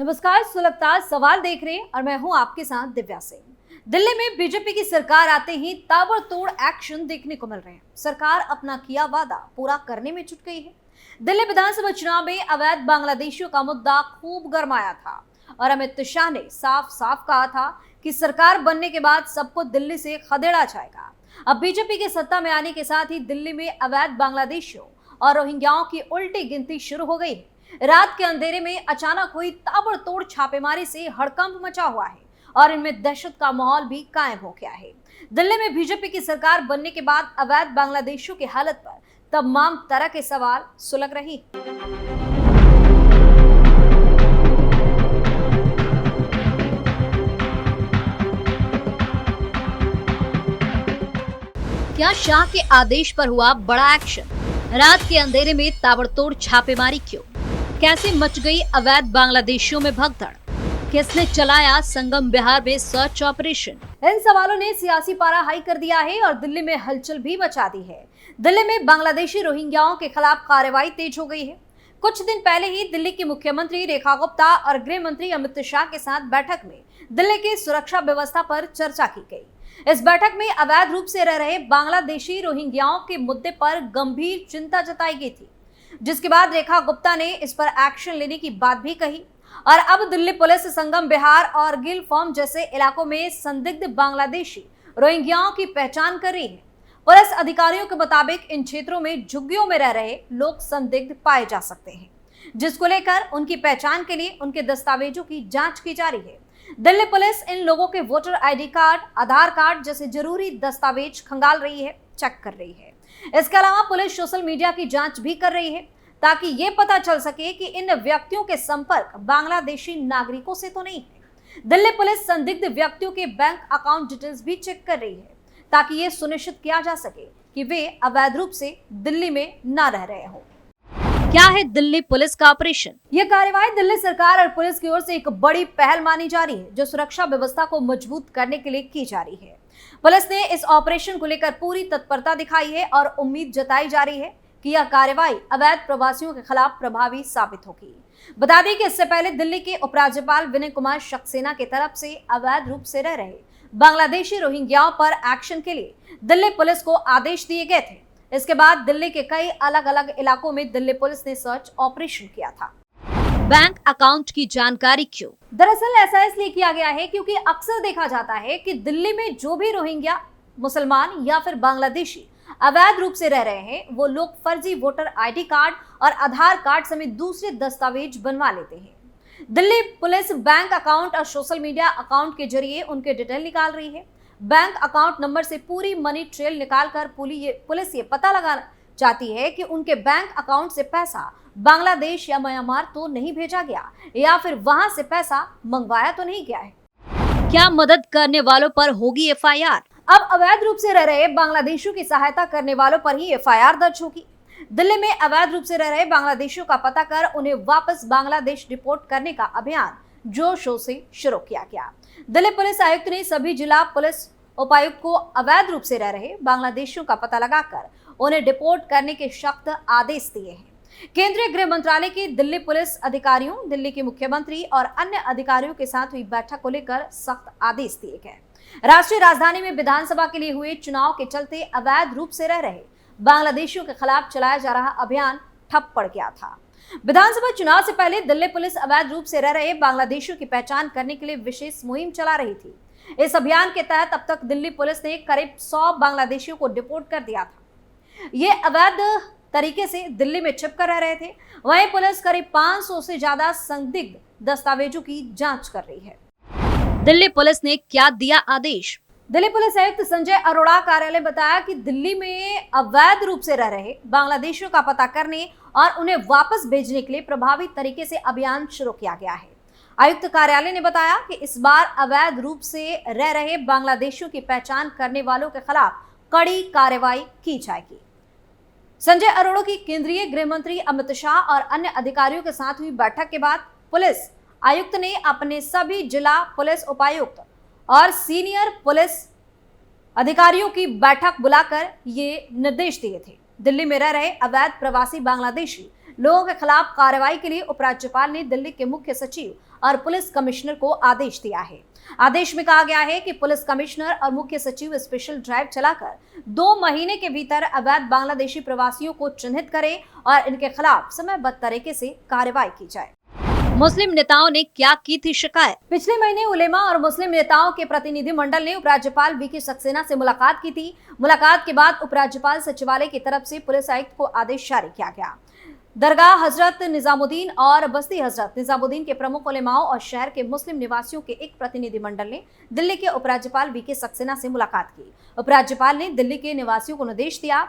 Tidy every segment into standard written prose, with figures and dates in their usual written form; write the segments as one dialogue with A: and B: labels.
A: नमस्कार, सुलगता सवाल देख रहे हैं और मैं हूं आपके साथ दिव्या सिंह। दिल्ली में बीजेपी की सरकार आते ही ताबड़तोड़ एक्शन देखने को मिल रहे हैं। सरकार अपना किया वादा पूरा करने में जुट गई है। दिल्ली विधानसभा चुनाव में अवैध बांग्लादेशियों का मुद्दा खूब गरमाया था और अमित शाह ने साफ साफ कहा था कि सरकार बनने के बाद सबको दिल्ली से खदेड़ा जाएगा। अब बीजेपी के सत्ता में आने के साथ ही दिल्ली में अवैध बांग्लादेशियों और रोहिंग्याओं की उल्टी गिनती शुरू हो गई है। रात के अंधेरे में अचानक हुई ताबड़तोड़ छापेमारी से हड़कंप मचा हुआ है और इनमें दहशत का माहौल भी कायम हो गया है। दिल्ली में बीजेपी की सरकार बनने के बाद अवैध बांग्लादेशियों की हालत पर तमाम तरह के सवाल सुलग रही। क्या शाह के आदेश पर हुआ बड़ा एक्शन? रात के अंधेरे में ताबड़तोड़ छापेमारी क्यों? कैसे मच गई अवैध बांग्लादेशियों में भगदड़? किसने चलाया संगम बिहार में सर्च ऑपरेशन? इन सवालों ने सियासी पारा हाई कर दिया है और दिल्ली में हलचल भी मचा दी है। दिल्ली में बांग्लादेशी रोहिंग्याओं के खिलाफ कार्रवाई तेज हो गई है। कुछ दिन पहले ही दिल्ली की मुख्यमंत्री रेखा गुप्ता और गृह मंत्री अमित शाह के साथ बैठक में दिल्ली की सुरक्षा व्यवस्था पर चर्चा की गई। इस बैठक में अवैध रूप से रह रहे बांग्लादेशी रोहिंग्याओं के मुद्दे पर गंभीर चिंता जताई गई थी, जिसके बाद रेखा गुप्ता ने इस पर एक्शन लेने की बात भी कही और अब दिल्ली पुलिस संगम बिहार और गिल फॉर्म जैसे इलाकों में संदिग्ध बांग्लादेशी रोहिंग्याओं की पहचान कर रही है। पुलिस अधिकारियों के मुताबिक इन क्षेत्रों में झुग्गियों में रह रहे लोग संदिग्ध पाए जा सकते हैं, जिसको लेकर उनकी पहचान के लिए उनके दस्तावेजों की जांच की जा रही है। दिल्ली पुलिस इन लोगों के वोटर आईडी कार्ड, आधार कार्ड जैसे जरूरी दस्तावेज खंगाल रही है, चेक कर रही है। इसके अलावा पुलिस सोशल मीडिया की जांच भी कर रही है ताकि ये पता चल सके कि इन व्यक्तियों के संपर्क बांग्लादेशी नागरिकों से तो नहीं है। दिल्ली पुलिस संदिग्ध व्यक्तियों के बैंक अकाउंट डिटेल्स भी चेक कर रही है ताकि ये सुनिश्चित किया जा सके कि वे अवैध रूप से दिल्ली में न रह रहे हो। क्या है दिल्ली पुलिस का ऑपरेशन? यह कार्रवाई दिल्ली सरकार और पुलिस की ओर से एक बड़ी पहल मानी जा रही है, जो सुरक्षा व्यवस्था को मजबूत करने के लिए की जा रही है। पुलिस ने इस ऑपरेशन को लेकर पूरी तत्परता दिखाई है और उम्मीद जताई जा रही है कि यह कार्रवाई अवैध प्रवासियों के खिलाफ प्रभावी साबित होगी। बता दें कि इससे पहले दिल्ली के उपराज्यपाल विनय कुमार सक्सेना की तरफ से अवैध रूप से रह रहे बांग्लादेशी रोहिंग्याओं पर एक्शन के लिए दिल्ली पुलिस को आदेश दिए गए थे। इसके बाद दिल्ली के कई अलग अलग इलाकों में दिल्ली पुलिस ने सर्च ऑपरेशन किया था। बैंक अकाउंट की जानकारी क्यों? दरअसल ऐसा इसलिए किया गया है क्योंकि अक्सर देखा जाता है कि दिल्ली में जो भी रोहिंग्या, मुसलमान या फिर बांग्लादेशी अवैध रूप से रह रहे हैं, वो लोग फर्जी वोटर आईडी कार्ड और आधार कार्ड समेत दूसरे दस्तावेज बनवा लेते हैं। दिल्ली पुलिस बैंक अकाउंट और सोशल मीडिया अकाउंट के जरिए उनके डिटेल निकाल रही है। बैंक अकाउंट नंबर से पूरी मनी ट्रेल निकालकर पुलिस ये पता लगा चाहती है कि उनके बैंक अकाउंट से पैसा बांग्लादेश या म्यांमार तो नहीं भेजा गया या फिर वहां से पैसा मंगवाया तो नहीं गया है। क्या मदद करने वालों पर होगी एफआईआर? अब अवैध रूप से रह रहे बांग्लादेशियों की सहायता करने वालों पर ही एफआईआर दर्ज होगी। दिल्ली में अवैध रूप से रह रहे बांग्लादेशियों का पता कर उन्हें वापस बांग्लादेश डिपोर्ट करने का अभियान जोर शोर से शुरू किया गया। दिल्ली पुलिस आयुक्त ने सभी जिला पुलिस उपायुक्त को अवैध रूप से रह रहे बांग्लादेशियों का पता लगाकर उन्हें डिपोर्ट करने के सख्त आदेश दिए हैं। केंद्रीय गृह मंत्रालय के दिल्ली पुलिस अधिकारियों, दिल्ली के मुख्यमंत्री और अन्य अधिकारियों के साथ हुई बैठक को लेकर सख्त आदेश दिए गए। राष्ट्रीय राजधानी में विधानसभा के लिए हुए चुनाव के चलते अवैध रूप से रह रहे बांग्लादेशियों के खिलाफ चलाया जा रहा अभियान ठप पड़ गया था। विधानसभा चुनाव से पहले दिल्ली पुलिस अवैध रूप से रह रहे बांग्लादेशियों की पहचान करने के लिए विशेष मुहिम चला रही थी। इस अभियान के तहत अब तक दिल्ली पुलिस ने करीब 100 बांग्लादेशियों को डिपोर्ट कर दिया था। ये अवैध तरीके से दिल्ली में छिपकर रह रहे थे। वहीं पुलिस करीब 500 से ज्यादा संदिग्ध दस्तावेजों की जांच कर रही है। दिल्ली पुलिस ने क्या दिया आदेश? दिल्ली पुलिस आयुक्त संजय अरोड़ा कार्यालय बताया कि दिल्ली में अवैध रूप से रह रहे बांग्लादेशियों का पता करने और उन्हें वापस भेजने के लिए प्रभावी तरीके से अभियान शुरू किया गया है। आयुक्त कार्यालय ने बताया कि इस बार अवैध रूप से रह रहे बांग्लादेशियों की पहचान करने वालों के खिलाफ कड़ी कार्रवाई की जाएगी। संजय अरोड़ा की केंद्रीय गृह मंत्री अमित शाह और अन्य अधिकारियों के साथ हुई बैठक के बाद पुलिस आयुक्त ने अपने सभी जिला पुलिस उपायुक्त और सीनियर पुलिस अधिकारियों की बैठक बुलाकर ये निर्देश दिए थे। दिल्ली में रह रहे अवैध प्रवासी बांग्लादेशी लोगों के खिलाफ कार्रवाई के लिए उपराज्यपाल ने दिल्ली के मुख्य सचिव और पुलिस कमिश्नर को आदेश दिया है। आदेश में कहा गया है कि पुलिस कमिश्नर और मुख्य सचिव स्पेशल ड्राइव चलाकर 2 महीने के भीतर अवैध बांग्लादेशी प्रवासियों को चिन्हित करें और इनके खिलाफ समयबद्ध तरीके से कार्रवाई की जाए। मुस्लिम नेताओं ने क्या की थी शिकायत? पिछले महीने उलेमा और मुस्लिम नेताओं के प्रतिनिधि मंडल ने उपराज्यपाल वीके सक्सेना से मुलाकात की थी। मुलाकात के बाद उपराज्यपाल सचिवालय की तरफ से पुलिस आयुक्त को आदेश जारी किया गया। दरगाह हजरत निजामुद्दीन और बस्ती हजरत निजामुद्दीन के प्रमुख उलेमाओं और शहर के मुस्लिम निवासियों के एक प्रतिनिधि मंडल ने दिल्ली के उपराज्यपाल वीके सक्सेना से मुलाकात की। उपराज्यपाल ने दिल्ली के निवासियों को निर्देश दिया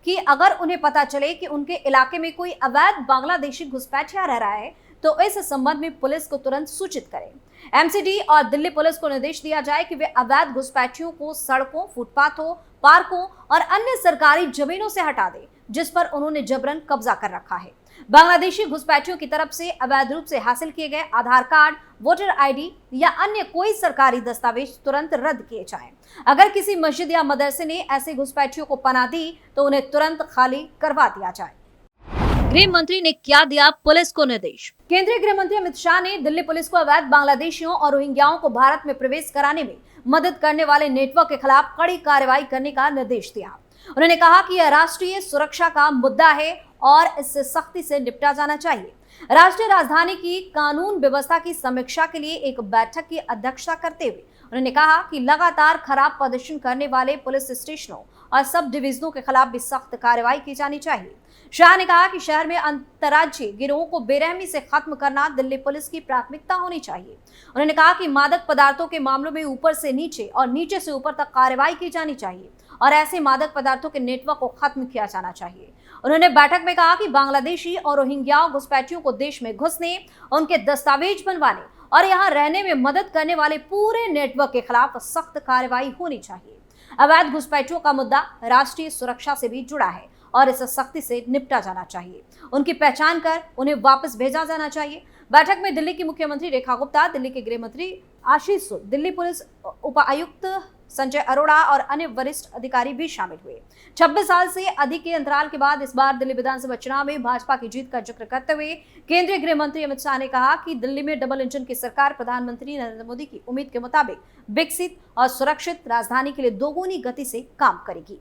A: कि अगर उन्हें पता चले कि उनके इलाके में कोई अवैध बांग्लादेशी घुसपैठिया रह रहा है तो इस संबंध में पुलिस को तुरंत सूचित करें। एमसीडी और दिल्ली पुलिस को निर्देश दिया जाए कि वे अवैध घुसपैठियों को सड़कों, फुटपाथों, पार्कों और अन्य सरकारी जमीनों से हटा दें जिस पर उन्होंने जबरन कब्जा कर रखा है। बांग्लादेशी घुसपैठियों की तरफ से अवैध रूप से हासिल किए गए आधार कार्ड, वोटर आईडी या अन्य कोई सरकारी दस्तावेज तुरंत रद्द किए जाएं। अगर किसी मस्जिद या मदरसे ने ऐसे घुसपैठियों को पनाह दी तो उन्हें तुरंत खाली करवा दिया जाए। गृह मंत्री ने क्या दिया पुलिस को निर्देश? केंद्रीय गृह मंत्री अमित शाह ने दिल्ली पुलिस को अवैध बांग्लादेशियों और रोहिंग्याओं को भारत में प्रवेश कराने में मदद करने वाले नेटवर्क के खिलाफ कड़ी कार्रवाई करने का निर्देश दिया। उन्होंने कहा कि यह राष्ट्रीय सुरक्षा का मुद्दा है और इससे सख्ती से निपटा जाना चाहिए। राष्ट्रीय राजधानी की कानून व्यवस्था की समीक्षा के लिए एक बैठक की अध्यक्षता करते हुए उन्होंने कहा कि लगातार खराब प्रदर्शन करने वाले पुलिस स्टेशनों और सब डिवीजनों के खिलाफ भी सख्त कार्रवाई की जानी चाहिए। शाह ने कहा कि शहर में अंतर्राज्यीय गिरोहों को बेरहमी से खत्म करना दिल्ली पुलिस की प्राथमिकता होनी चाहिए। उन्होंने कहा कि मादक पदार्थों के मामलों में ऊपर से नीचे और नीचे से ऊपर तक कार्रवाई की जानी चाहिए और ऐसे मादक पदार्थों के नेटवर्क को खत्म किया जाना चाहिए। उन्होंने बैठक में कहा कि बांग्लादेशी और रोहिंग्या घुसपैठियों को देश में घुसने, उनके दस्तावेज बनवाने और यहाँ रहने में मदद करने वाले पूरे नेटवर्क के खिलाफ सख्त कार्रवाई होनी चाहिए। अवैध घुसपैठियों का मुद्दा राष्ट्रीय सुरक्षा से भी जुड़ा है और इसे सख्ती से निपटा जाना चाहिए। उनकी पहचान कर उन्हें वापस भेजा जाना चाहिए। बैठक में दिल्ली की मुख्यमंत्री रेखा गुप्ता, दिल्ली के गृह मंत्री आशीष सूद, दिल्ली पुलिस उपायुक्त संजय अरोड़ा और अन्य वरिष्ठ अधिकारी भी शामिल हुए। 26 साल से अधिक के अंतराल के बाद इस बार दिल्ली विधानसभा चुनाव में भाजपा की जीत का जिक्र करते हुए केंद्रीय गृह मंत्री अमित शाह ने कहा कि दिल्ली में डबल इंजन की सरकार प्रधानमंत्री नरेंद्र मोदी की उम्मीद के मुताबिक विकसित और सुरक्षित राजधानी के लिए दोगुनी गति से काम करेगी।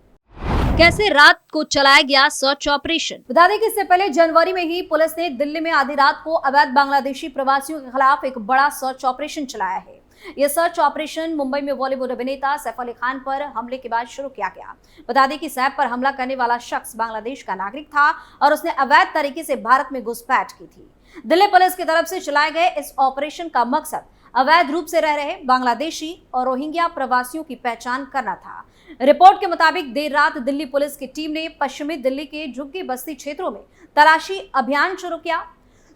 A: कैसे रात को चलाया गया सर्च ऑपरेशन? बता दें कि इससे पहले जनवरी में ही पुलिस ने दिल्ली में आधी रात को अवैध बांग्लादेशी प्रवासियों के खिलाफ एक बड़ा सर्च ऑपरेशन चलाया है। यह सर्च ऑपरेशन मुंबई में बॉलीवुड अभिनेता सैफ अली खान पर हमले के बाद शुरू किया गया। बता दें कि सैफ पर हमला करने वाला शख्स बांग्लादेश का नागरिक था और उसने अवैध तरीके से भारत में घुसपैठ की थी। दिल्ली पुलिस की तरफ से चलाए गए इस ऑपरेशन का मकसद अवैध रूप से रह रहे बांग्लादेशी और रोहिंग्या प्रवासियों की पहचान करना था। रिपोर्ट के मुताबिक देर रात दिल्ली पुलिस की टीम ने पश्चिमी दिल्ली के झुग्गी बस्ती क्षेत्रों में तलाशी अभियान शुरू किया।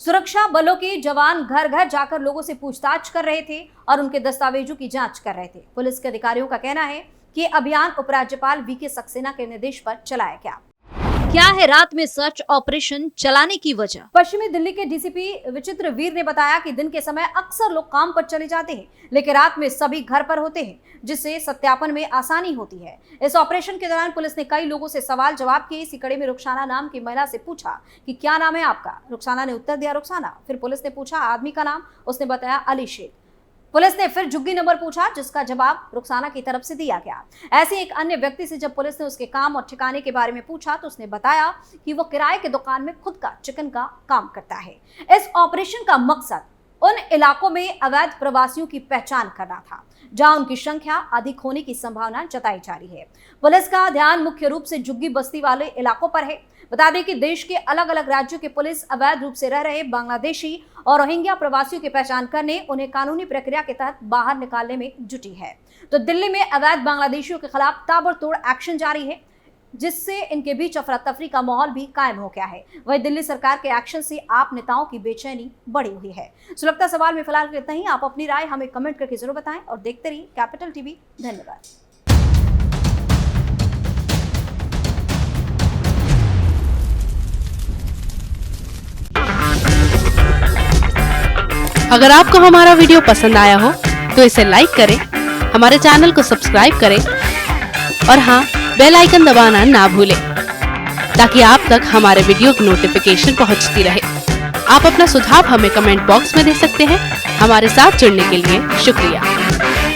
A: सुरक्षा बलों के जवान घर घर जाकर लोगों से पूछताछ कर रहे थे और उनके दस्तावेजों की जांच कर रहे थे। पुलिस के अधिकारियों का कहना है कि अभियान उपराज्यपाल वीके सक्सेना के निर्देश पर चलाया गया। क्या है रात में सर्च ऑपरेशन चलाने की वजह? पश्चिमी दिल्ली के डीसीपी विचित्र वीर ने बताया कि दिन के समय अक्सर लोग काम पर चले जाते हैं लेकिन रात में सभी घर पर होते हैं जिससे सत्यापन में आसानी होती है। इस ऑपरेशन के दौरान पुलिस ने कई लोगों से सवाल जवाब किए। इसी कड़ी में रुखसाना नाम की महिला से पूछा कि क्या नाम है आपका। रुखसाना ने उत्तर दिया रुखसाना। फिर पुलिस ने पूछा आदमी का नाम, उसने बताया अली शेख। पुलिस ने फिर झुग्गी नंबर पूछा जिसका जवाब रुखसाना की तरफ से दिया गया। ऐसे एक अन्य व्यक्ति से जब पुलिस ने उसके काम और ठिकाने के बारे में पूछा तो उसने बताया कि वो किराए की दुकान में खुद का चिकन का काम करता है। इस ऑपरेशन का मकसद उन इलाकों में अवैध प्रवासियों की पहचान करना था जहां उनकी संख्या अधिक होने की संभावना जताई जा रही है। पुलिस का ध्यान मुख्य रूप से झुग्गी बस्ती वाले इलाकों पर है। बता दें कि देश के अलग अलग राज्यों की पुलिस अवैध रूप से रह रहे बांग्लादेशी और रोहिंग्या प्रवासियों की पहचान करने, उन्हें कानूनी प्रक्रिया के तहत बाहर निकालने में जुटी है। तो दिल्ली में अवैध बांग्लादेशियों के खिलाफ ताबड़तोड़ एक्शन जारी है जिससे इनके बीच अफरा तफरी का माहौल भी कायम हो गया है। वही दिल्ली सरकार के एक्शन से आप नेताओं की बेचैनी बढ़ी हुई है। सुलगता सवाल में फिलहाल इतना ही। आप अपनी राय हमें कमेंट करके जरूर बताएं और देखते रहिए कैपिटल टीवी। धन्यवाद।
B: अगर आपको हमारा वीडियो पसंद आया हो तो इसे लाइक करें, हमारे चैनल को सब्सक्राइब करें और हाँ, बेल आइकन दबाना ना भूलें। ताकि आप तक हमारे वीडियो की नोटिफिकेशन पहुंचती रहे। आप अपना सुझाव हमें कमेंट बॉक्स में दे सकते हैं। हमारे साथ जुड़ने के लिए शुक्रिया।